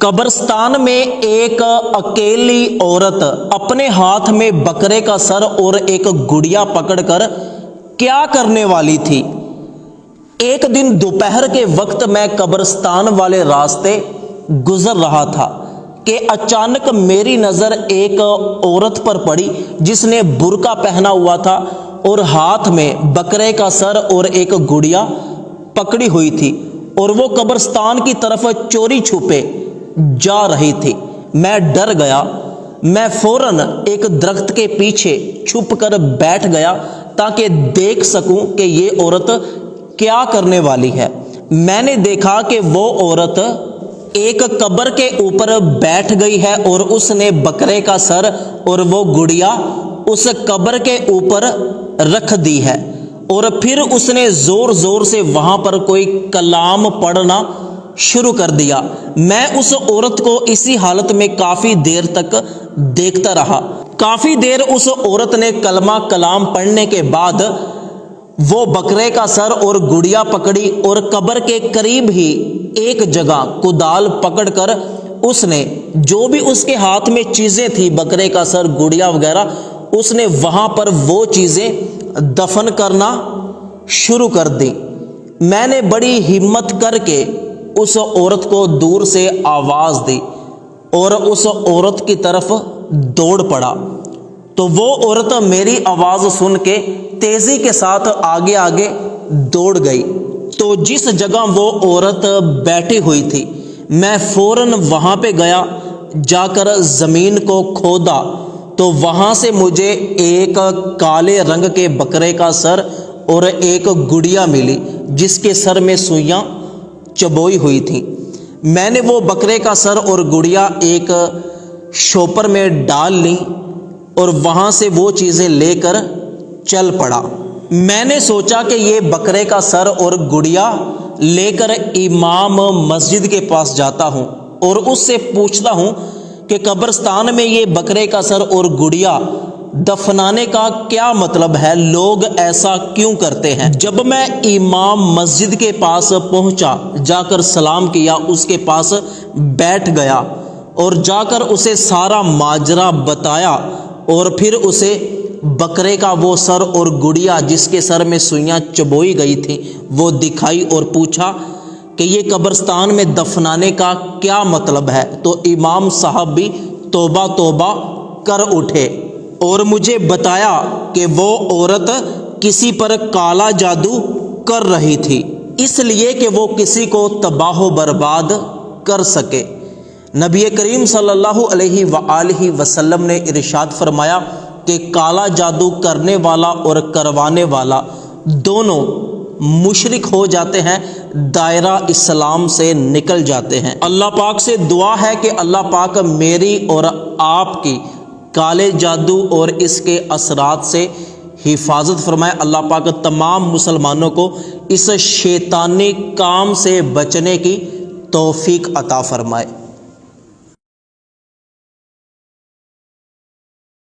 कब्रिस्तान में एक अकेली औरत अपने हाथ में बकरे का सर और एक गुड़िया पकड़कर क्या करने वाली थी। एक दिन दोपहर के वक्त मैं कब्रिस्तान वाले रास्ते गुजर रहा था कि अचानक मेरी नज़र एक औरत पर पड़ी जिसने बुर्का पहना हुआ था और हाथ में बकरे का सर और एक गुड़िया पकड़ी हुई थी और वो कब्रिस्तान की तरफ चोरी छुपे जा रही थी। मैं डर गया। मैं फौरन एक दरख्त के पीछे छुप कर बैठ गया ताकि देख सकूं कि ये औरत क्या करने वाली है। मैंने देखा कि वो औरत एक कब्र के ऊपर बैठ गई है और उसने बकरे का सर और वो गुड़िया उस कब्र के ऊपर रख दी है और फिर उसने जोर जोर से वहां पर कोई कलाम पढ़ना शुरू कर दिया। मैं उस औरत को इसी हालत में काफी देर तक देखता रहा। काफी देर उस औरत ने कलमा कलाम पढ़ने के बाद वो बकरे का सर और गुड़िया पकड़ी और कब्र के करीब ही एक जगह कुदाल पकड़कर उसने जो भी उसके हाथ में चीजें थी, बकरे का सर, गुड़िया वगैरह, उसने वहां पर वो चीजें दफन करना शुरू कर दी। मैंने बड़ी हिम्मत करके उस औरत को दूर से आवाज दी और उस औरत की तरफ दौड़ पड़ा तो वो औरत मेरी आवाज सुन के तेजी के साथ आगे आगे दौड़ गई। तो जिस जगह वो औरत बैठी हुई थी मैं फौरन वहां पे गया। जाकर जमीन को खोदा तो वहां से मुझे एक काले रंग के बकरे का सर और एक गुड़िया मिली जिसके सर में सुइयां चबोई हुई थी। मैंने वो बकरे का सर और गुड़िया एक शॉपर में डाल ली और वहां से वो चीजें लेकर चल पड़ा। मैंने सोचा कि ये बकरे का सर और गुड़िया लेकर इमाम मस्जिद के पास जाता हूं और उससे पूछता हूं कि कब्रिस्तान में ये बकरे का सर और गुड़िया दफनाने का क्या मतलब है, लोग ऐसा क्यों करते हैं। जब मैं इमाम मस्जिद के पास पहुंचा, जाकर सलाम किया, उसके पास बैठ गया और जाकर उसे सारा माजरा बताया और फिर उसे बकरे का वो सर और गुड़िया जिसके सर में सुइयां चबोई गई थी वो दिखाई और पूछा कि ये कब्रिस्तान में दफनाने का क्या मतलब है। तो इमाम साहब भी तौबा तौबा कर उठे और मुझे बताया कि वो औरत किसी पर काला जादू कर रही थी, इसलिए कि वो किसी को तबाह बर्बाद कर सके। नबी करीम सल्लल्लाहु अलैहि वसल्लम ने इरशाद फरमाया कि काला जादू करने वाला और करवाने वाला दोनों मुशरिक हो जाते हैं, दायरा इस्लाम से निकल जाते हैं। अल्लाह पाक से दुआ है कि अल्लाह पाक मेरी और आपकी काले जादू और इसके असरात से हिफाजत फरमाए। अल्लाह पाक तमाम मुसलमानों को इस शैतानी काम से बचने की तौफीक अता फरमाए।